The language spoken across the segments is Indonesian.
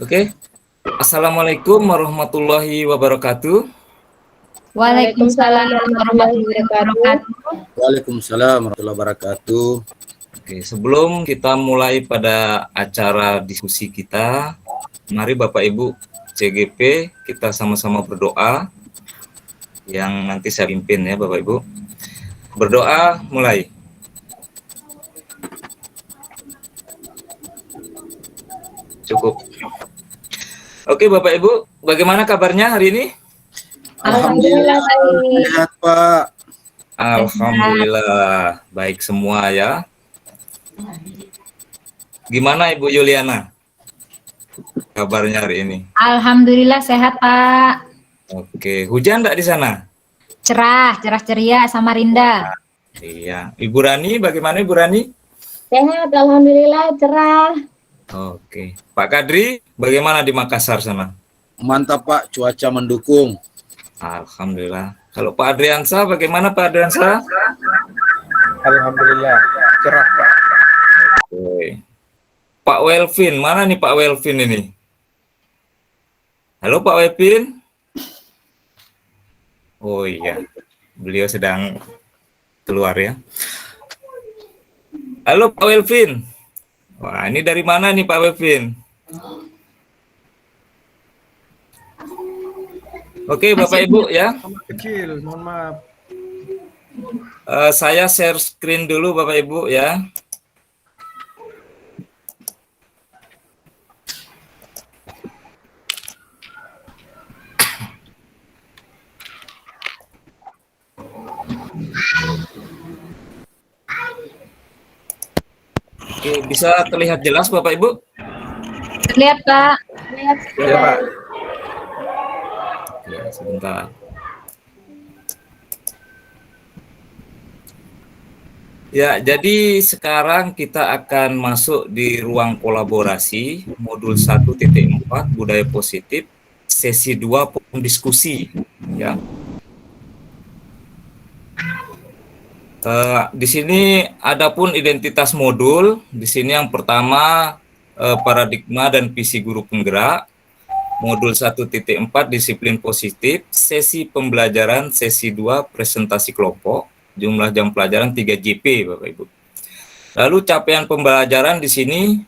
Oke. Assalamualaikum warahmatullahi wabarakatuh. Waalaikumsalam Warahmatullahi warahmatullahi wabarakatuh. wabarakatuh. Waalaikumsalam warahmatullahi wabarakatuh. Oke, sebelum kita mulai pada acara diskusi kita, mari Bapak Ibu CGP kita sama-sama berdoa yang nanti saya pimpin ya Bapak Ibu. Berdoa mulai. Cukup. Oke Bapak Ibu, bagaimana kabarnya hari ini? Alhamdulillah baik. Sehat, Pak. Alhamdulillah, baik semua ya. Gimana Ibu Yuliana? Kabarnya hari ini? Alhamdulillah sehat Pak. Oke, hujan enggak di sana? Cerah ceria Samarinda. Iya. Ibu Rani, bagaimana Ibu Rani? Sehat, alhamdulillah cerah. Oke. Pak Kadri, bagaimana di Makassar sana? Mantap, Pak. Cuaca mendukung. Alhamdulillah. Kalau Pak Adriansa, bagaimana Pak Adriansa? Alhamdulillah cerah, Pak. Oke. Pak Welvin, mana nih Pak Welvin ini? Halo Pak Welvin? Oh iya, beliau sedang keluar ya. Halo Pak Welvin. Wah, ini dari mana nih Pak Welvin? Oke, Bapak Ibu ya. Kecil, mohon maaf. Saya share screen dulu Bapak Ibu ya. Oke, bisa terlihat jelas Bapak Ibu? Terlihat Pak. Ya, Pak. Ya, sebentar. Ya, jadi sekarang kita akan masuk di ruang kolaborasi modul 1.4 budaya positif sesi 2 diskusi ya. Di sini adapun identitas modul, di sini yang pertama paradigma dan visi guru penggerak, modul 1.4 disiplin positif, sesi pembelajaran sesi 2 presentasi kelompok, jumlah jam pelajaran 3 JP Bapak Ibu. Lalu capaian pembelajaran di sini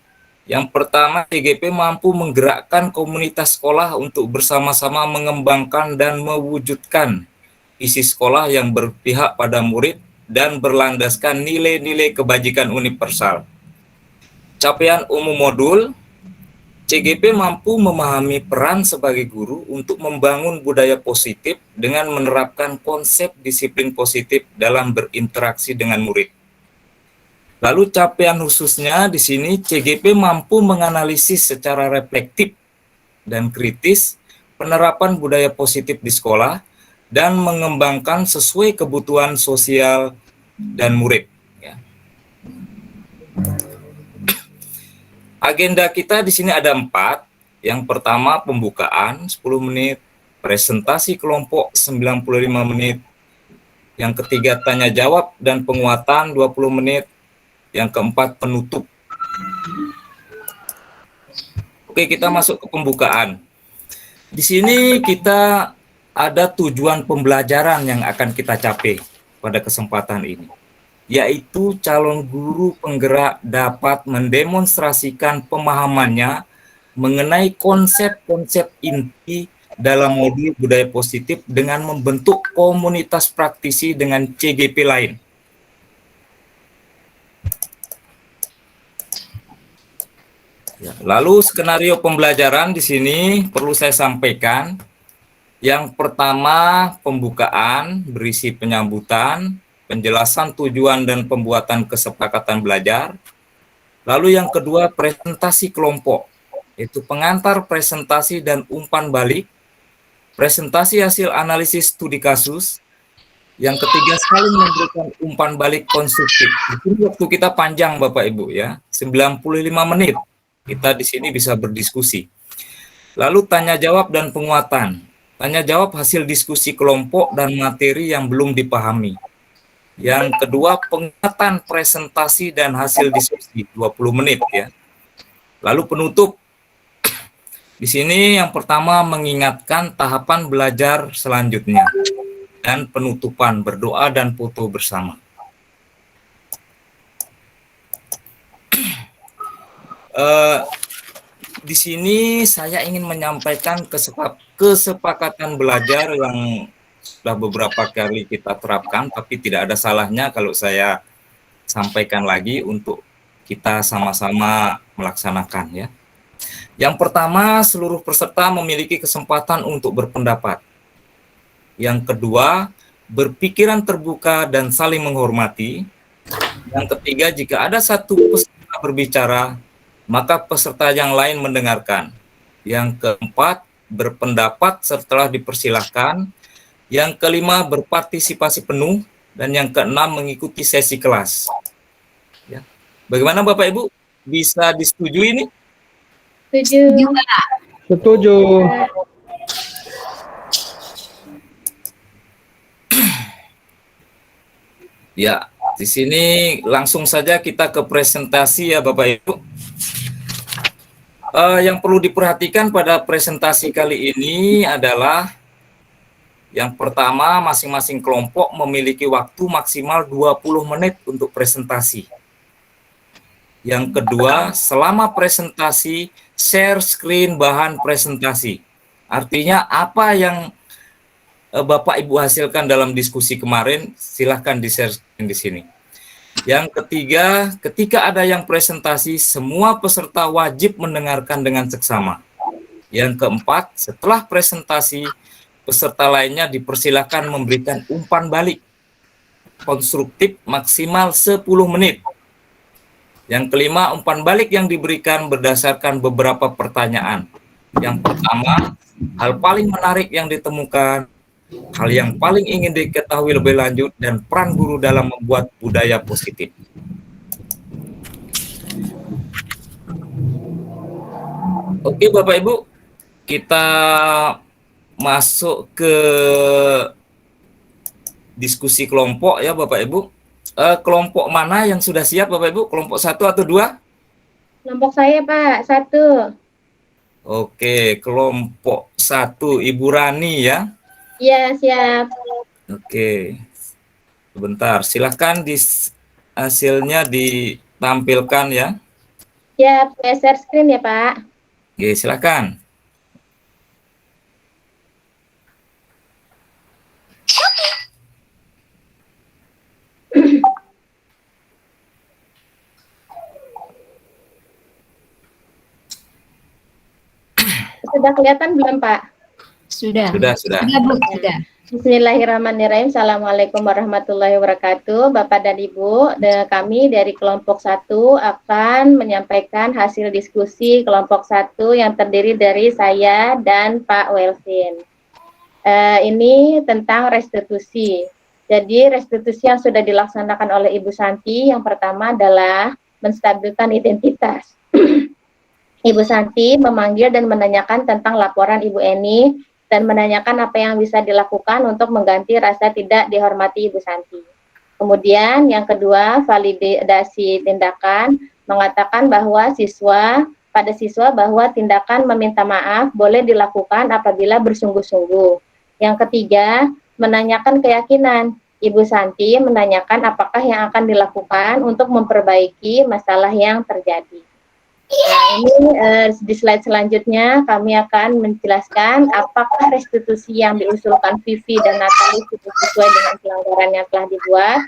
yang pertama TGP mampu menggerakkan komunitas sekolah untuk bersama-sama mengembangkan dan mewujudkan isi sekolah yang berpihak pada murid dan berlandaskan nilai-nilai kebajikan universal. Capaian umum modul, CGP mampu memahami peran sebagai guru untuk membangun budaya positif dengan menerapkan konsep disiplin positif dalam berinteraksi dengan murid. Lalu capaian khususnya di sini CGP mampu menganalisis secara reflektif dan kritis penerapan budaya positif di sekolah dan mengembangkan sesuai kebutuhan sosial dan murid. Ya. Agenda kita di sini ada 4. Yang pertama pembukaan 10 menit, presentasi kelompok 95 menit. Yang ketiga tanya jawab dan penguatan 20 menit. Yang keempat penutup. Oke, kita masuk ke pembukaan. Di sini kita ada tujuan pembelajaran yang akan kita capai pada kesempatan ini, yaitu calon guru penggerak dapat mendemonstrasikan pemahamannya mengenai konsep-konsep inti dalam modul budaya positif dengan membentuk komunitas praktisi dengan CGP lain. Ya, lalu skenario pembelajaran di sini perlu saya sampaikan. Yang pertama, pembukaan berisi penyambutan, penjelasan tujuan dan pembuatan kesepakatan belajar. Lalu yang kedua, presentasi kelompok, yaitu pengantar presentasi dan umpan balik, presentasi hasil analisis studi kasus. Yang ketiga, saling memberikan umpan balik konstruktif. Itu waktu kita panjang Bapak Ibu ya, 95 menit. Kita di sini bisa berdiskusi. Lalu tanya jawab dan penguatan. Tanya jawab hasil diskusi kelompok dan materi yang belum dipahami. Yang kedua, penguatan presentasi dan hasil diskusi 20 menit ya. Lalu penutup. Di sini yang pertama mengingatkan tahapan belajar selanjutnya dan penutupan berdoa dan foto bersama. Di sini saya ingin menyampaikan kesepakatan belajar yang sudah beberapa kali kita terapkan, tapi tidak ada salahnya kalau saya sampaikan lagi untuk kita sama-sama melaksanakan ya. Yang pertama, seluruh peserta memiliki kesempatan untuk berpendapat. Yang kedua, berpikiran terbuka dan saling menghormati. Yang ketiga, jika ada satu peserta berbicara, maka peserta yang lain mendengarkan. Yang keempat, berpendapat setelah dipersilahkan. Yang kelima, berpartisipasi penuh. Dan yang keenam, mengikuti sesi kelas. Ya. Bagaimana Bapak Ibu? Bisa disetujui ini? Setuju. Setuju. Ya, di sini langsung saja kita ke presentasi ya Bapak Ibu. Yang perlu diperhatikan pada presentasi kali ini adalah yang pertama, masing-masing kelompok memiliki waktu maksimal 20 menit untuk presentasi. Yang kedua, selama presentasi, share screen bahan presentasi. Artinya apa yang Bapak Ibu hasilkan dalam diskusi kemarin, silahkan di-share screen di sini. Yang ketiga, ketika ada yang presentasi, semua peserta wajib mendengarkan dengan seksama. Yang keempat, setelah presentasi, peserta lainnya dipersilakan memberikan umpan balik konstruktif maksimal 10 menit. Yang kelima, umpan balik yang diberikan berdasarkan beberapa pertanyaan. Yang pertama, hal paling menarik yang ditemukan, hal yang paling ingin diketahui lebih lanjut, dan peran guru dalam membuat budaya positif. Oke Bapak Ibu, kita masuk ke diskusi kelompok ya Bapak Ibu. Kelompok mana yang sudah siap Bapak Ibu? Kelompok 1 atau 2? Kelompok saya Pak, 1. Oke, kelompok 1 Ibu Rani ya. Iya, siap. Oke. Sebentar, silahkan hasilnya ditampilkan ya. Siap, saya share screen ya Pak. Oke, silahkan. Sudah kelihatan belum Pak? Sudah. Sudah. Sudah, Bu, sudah. Bismillahirrahmanirrahim. Assalamualaikum warahmatullahi wabarakatuh. Bapak dan Ibu, kami dari kelompok 1 akan menyampaikan hasil diskusi kelompok 1 yang terdiri dari saya dan Pak Welvin. Ini tentang restitusi. Jadi restitusi yang sudah dilaksanakan oleh Ibu Santi yang pertama adalah menstabilkan identitas. Ibu Santi memanggil dan menanyakan tentang laporan Ibu Eni dan menanyakan apa yang bisa dilakukan untuk mengganti rasa tidak dihormati Ibu Santi. Kemudian yang kedua, validasi tindakan, mengatakan bahwa pada siswa bahwa tindakan meminta maaf boleh dilakukan apabila bersungguh-sungguh. Yang ketiga, menanyakan keyakinan. Ibu Santi menanyakan apakah yang akan dilakukan untuk memperbaiki masalah yang terjadi. Nah, ini di slide selanjutnya kami akan menjelaskan apakah restitusi yang diusulkan Vivi dan Natali sudah sesuai dengan pelanggaran yang telah dibuat.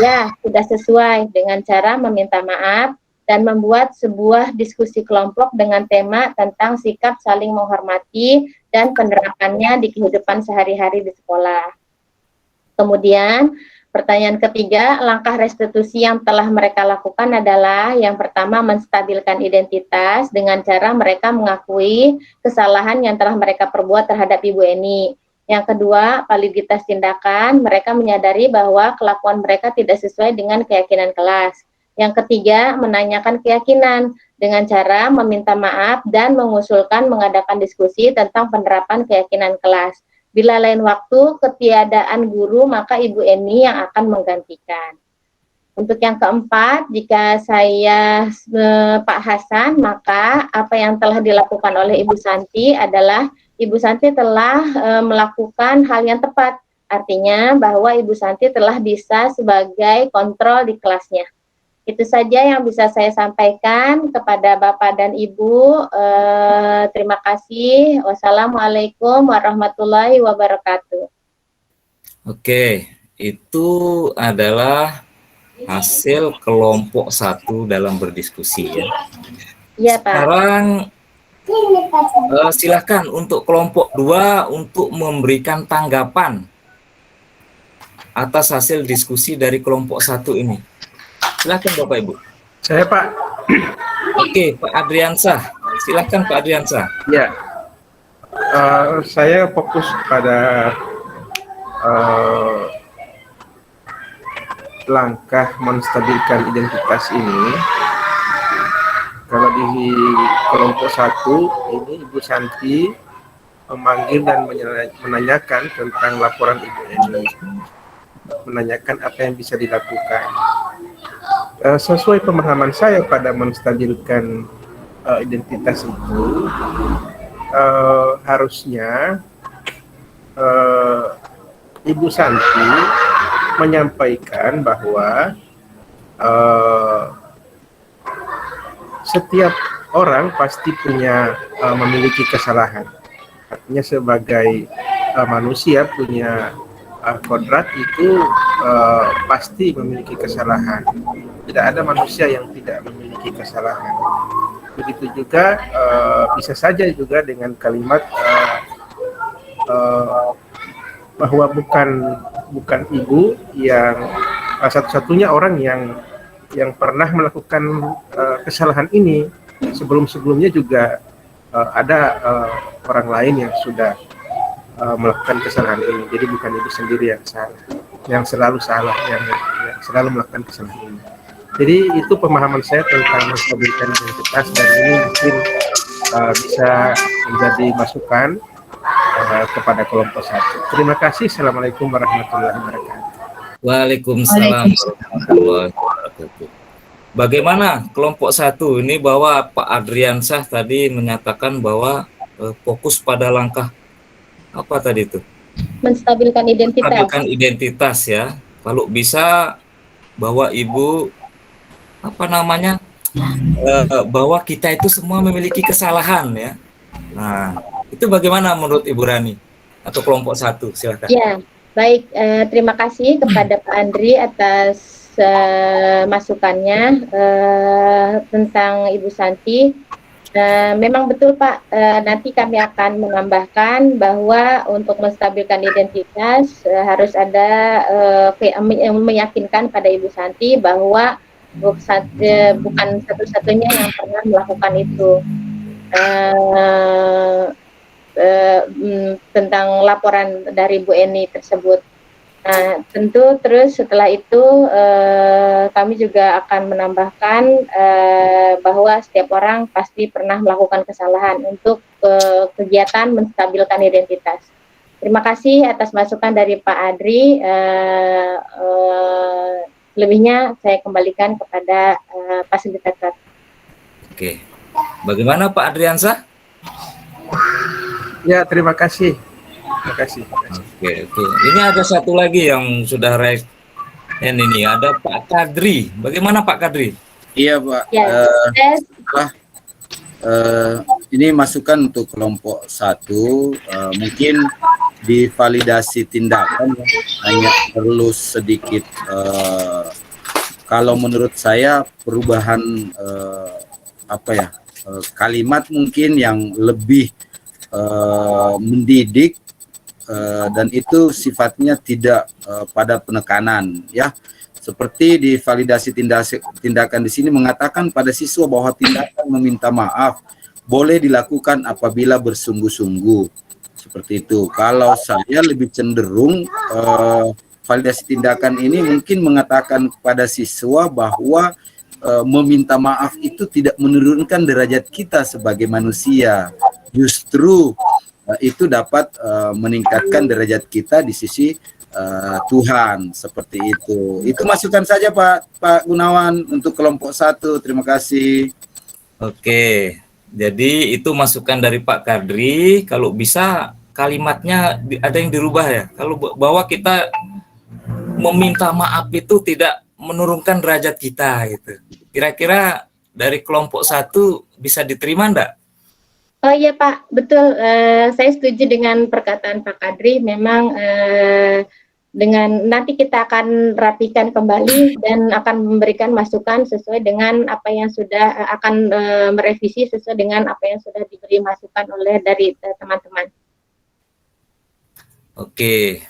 Ya, sudah sesuai dengan cara meminta maaf dan membuat sebuah diskusi kelompok dengan tema tentang sikap saling menghormati dan penerapannya di kehidupan sehari-hari di sekolah. Kemudian, pertanyaan ketiga, langkah restitusi yang telah mereka lakukan adalah yang pertama menstabilkan identitas dengan cara mereka mengakui kesalahan yang telah mereka perbuat terhadap Ibu Eni. Yang kedua, validitas tindakan, mereka menyadari bahwa kelakuan mereka tidak sesuai dengan keyakinan kelas. Yang ketiga, menanyakan keyakinan dengan cara meminta maaf dan mengusulkan mengadakan diskusi tentang penerapan keyakinan kelas. Bila lain waktu ketiadaan guru, maka Ibu Eni yang akan menggantikan. Untuk yang keempat, jika saya Pak Hasan, maka apa yang telah dilakukan oleh Ibu Santi adalah Ibu Santi telah melakukan hal yang tepat. Artinya bahwa Ibu Santi telah bisa sebagai kontrol di kelasnya. Itu saja yang bisa saya sampaikan kepada Bapak dan Ibu. Terima kasih. Wassalamualaikum warahmatullahi wabarakatuh. Oke, itu adalah hasil kelompok 1 dalam berdiskusi ya. Iya, Pak. Sekarang silakan untuk kelompok 2 untuk memberikan tanggapan atas hasil diskusi dari kelompok 1 ini. Silakan Bapak Ibu. Saya Pak. Oke, Pak Adriansah. Silakan Pak Adriansah. Ya. Saya fokus pada langkah menstabilkan identitas ini. Kalau di kelompok 1 ini Ibu Santi memanggil dan menanyakan tentang laporan Ibu Eni, menanyakan apa yang bisa dilakukan. Sesuai pemahaman saya pada menstabilkan identitas itu, harusnya Ibu Santi menyampaikan bahwa setiap orang pasti punya memiliki kesalahan. Artinya sebagai manusia punya kodrat itu pasti memiliki kesalahan. Tidak ada manusia yang tidak memiliki kesalahan. Begitu juga bisa saja juga dengan kalimat bahwa bukan ibu yang satu-satunya orang yang pernah melakukan kesalahan ini. Sebelumnya juga ada orang lain yang sudah melakukan kesalahan ini. Jadi bukan ibu sendiri yang salah, yang selalu salah, yang selalu melakukan kesalahan ini. Jadi itu pemahaman saya tentang menstabilkan identitas, dan ini mungkin bisa menjadi masukan kepada kelompok 1. Terima kasih. Assalamualaikum warahmatullahi wabarakatuh. Waalaikumsalam warahmatullahi wabarakatuh. Bagaimana kelompok 1 ini, bahwa Pak Adriansah tadi menyatakan bahwa fokus pada langkah apa tadi itu? Menstabilkan identitas. Menstabilkan identitas ya. Kalau bisa bahwa Ibu bahwa kita itu semua memiliki kesalahan ya. Nah, itu bagaimana menurut Ibu Rani atau kelompok 1? Silakan. Ya, baik. Terima kasih kepada Pak Andri atas masukannya tentang Ibu Santi. Memang betul Pak, nanti kami akan menambahkan bahwa untuk menstabilkan identitas harus ada meyakinkan pada Ibu Santi bahwa bukan satu-satunya yang pernah melakukan itu. Tentang laporan dari Bu Eni tersebut. Nah, tentu terus setelah itu kami juga akan menambahkan bahwa setiap orang pasti pernah melakukan kesalahan untuk kegiatan menstabilkan identitas. Terima kasih atas masukan dari Pak Adri. Lebihnya saya kembalikan kepada fasilitator. Oke. Bagaimana Pak Adriansah? Ya, terima kasih. Terima kasih. Oke, itu. Ini ada satu lagi yang sudah raise hand ini, ada Pak Kadri. Bagaimana Pak Kadri? Iya Pak. Ya, Ini masukan untuk kelompok 1. Mungkin divalidasi tindakan hanya perlu sedikit. Kalau menurut saya perubahan kalimat mungkin yang lebih mendidik, dan itu sifatnya tidak pada penekanan ya. Seperti di validasi tindakan di sini mengatakan pada siswa bahwa tindakan meminta maaf boleh dilakukan apabila bersungguh-sungguh. Seperti itu. Kalau saya lebih cenderung validasi tindakan ini mungkin mengatakan kepada siswa bahwa meminta maaf itu tidak menurunkan derajat kita sebagai manusia. Justru itu dapat meningkatkan derajat kita di sisi Tuhan, seperti itu. Itu masukan saja Pak Gunawan untuk kelompok 1. Terima kasih. Oke, jadi itu masukan dari Pak Kadri. Kalau bisa kalimatnya ada yang dirubah ya. Kalau bahwa kita meminta maaf itu tidak menurunkan derajat kita gitu. Kira-kira dari kelompok 1 bisa diterima enggak? Oh iya Pak, betul. Saya setuju dengan perkataan Pak Kadri. Memang dengan nanti kita akan rapikan kembali dan akan memberikan masukan sesuai dengan apa yang sudah akan merevisi sesuai dengan apa yang sudah diberi masukan oleh dari teman-teman. Oke.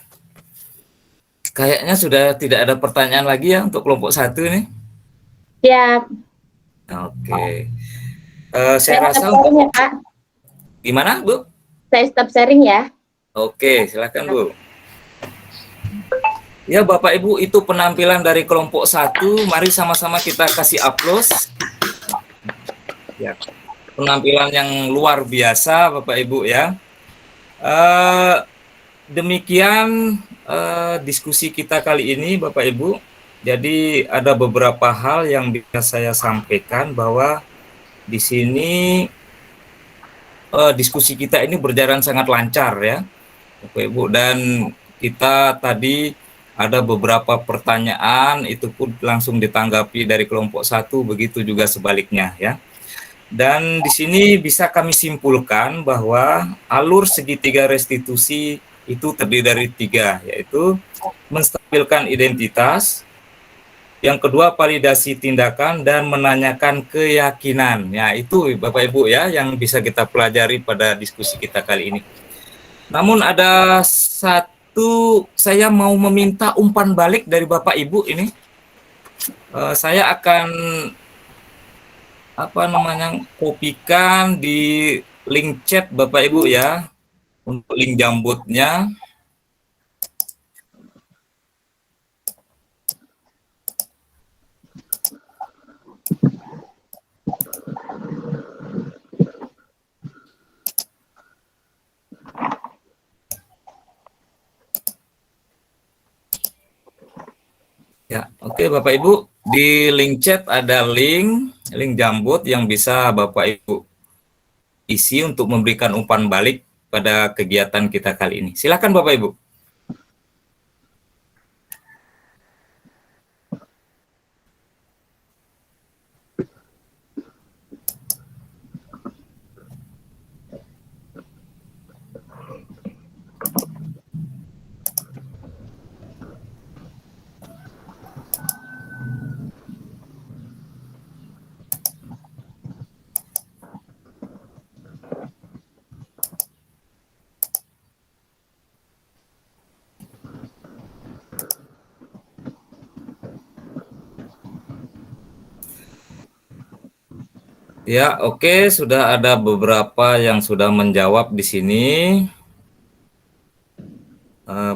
Kayaknya sudah tidak ada pertanyaan lagi ya untuk kelompok 1 nih. Siap. Oke. Saya Saya rasa stop sharing ya Pak. gimana, Bu? Saya stop sharing ya. Oke, silakan Bu. Ya Bapak Ibu, itu penampilan dari kelompok 1. Mari sama-sama kita kasih aplaus. Ya, penampilan yang luar biasa Bapak Ibu ya. Demikian diskusi kita kali ini Bapak Ibu. Jadi ada beberapa hal yang bisa saya sampaikan bahwa di sini diskusi kita ini berjalan sangat lancar ya Bapak Ibu, dan kita tadi ada beberapa pertanyaan itu pun langsung ditanggapi dari kelompok 1, begitu juga sebaliknya ya. Dan di sini bisa kami simpulkan bahwa alur segitiga restitusi itu terdiri dari 3, yaitu menstabilkan identitas, yang kedua validasi tindakan, dan menanyakan keyakinan. Ya itu Bapak Ibu ya yang bisa kita pelajari pada diskusi kita kali ini. Namun ada satu, saya mau meminta umpan balik dari Bapak Ibu ini. Saya akan kopikan di link chat Bapak Ibu ya, untuk link jambutnya. Ya, oke Bapak Ibu, di link chat ada link jambut yang bisa Bapak Ibu isi untuk memberikan umpan balik pada kegiatan kita kali ini. Silakan Bapak Ibu. Ya, oke, sudah ada beberapa yang sudah menjawab di sini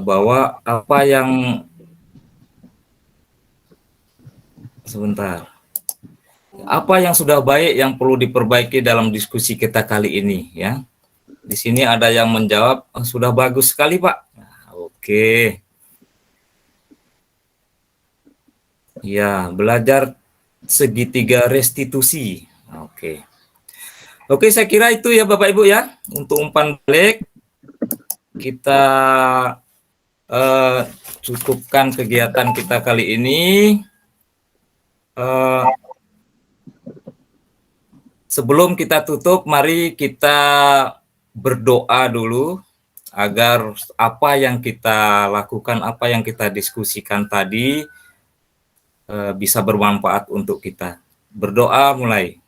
bahwa apa yang sudah baik yang perlu diperbaiki dalam diskusi kita kali ini ya. Di sini ada yang menjawab sudah bagus sekali Pak. Nah, oke. Ya, belajar segitiga restitusi. Oke, saya kira itu ya Bapak Ibu ya. Untuk umpan balik kita cukupkan kegiatan kita kali ini. Sebelum kita tutup, mari kita berdoa dulu agar apa yang kita lakukan, apa yang kita diskusikan tadi bisa bermanfaat untuk kita. Berdoa mulai.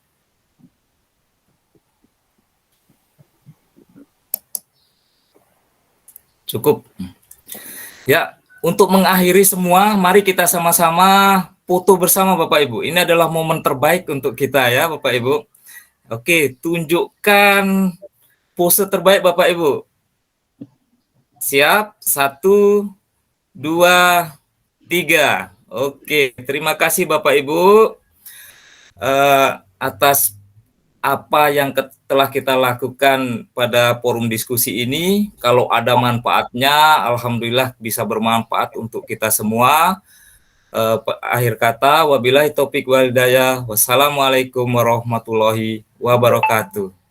Cukup. Ya, untuk mengakhiri semua, mari kita sama-sama foto bersama Bapak Ibu. Ini adalah momen terbaik untuk kita ya Bapak Ibu. Oke, tunjukkan pose terbaik Bapak Ibu. Siap? 1, 2, 3. Oke, terima kasih Bapak Ibu atas apa yang telah kita lakukan pada forum diskusi ini, kalau ada manfaatnya, alhamdulillah bisa bermanfaat untuk kita semua. Akhir kata, wabillahi taufik wal hidayah. Wassalamualaikum warahmatullahi wabarakatuh.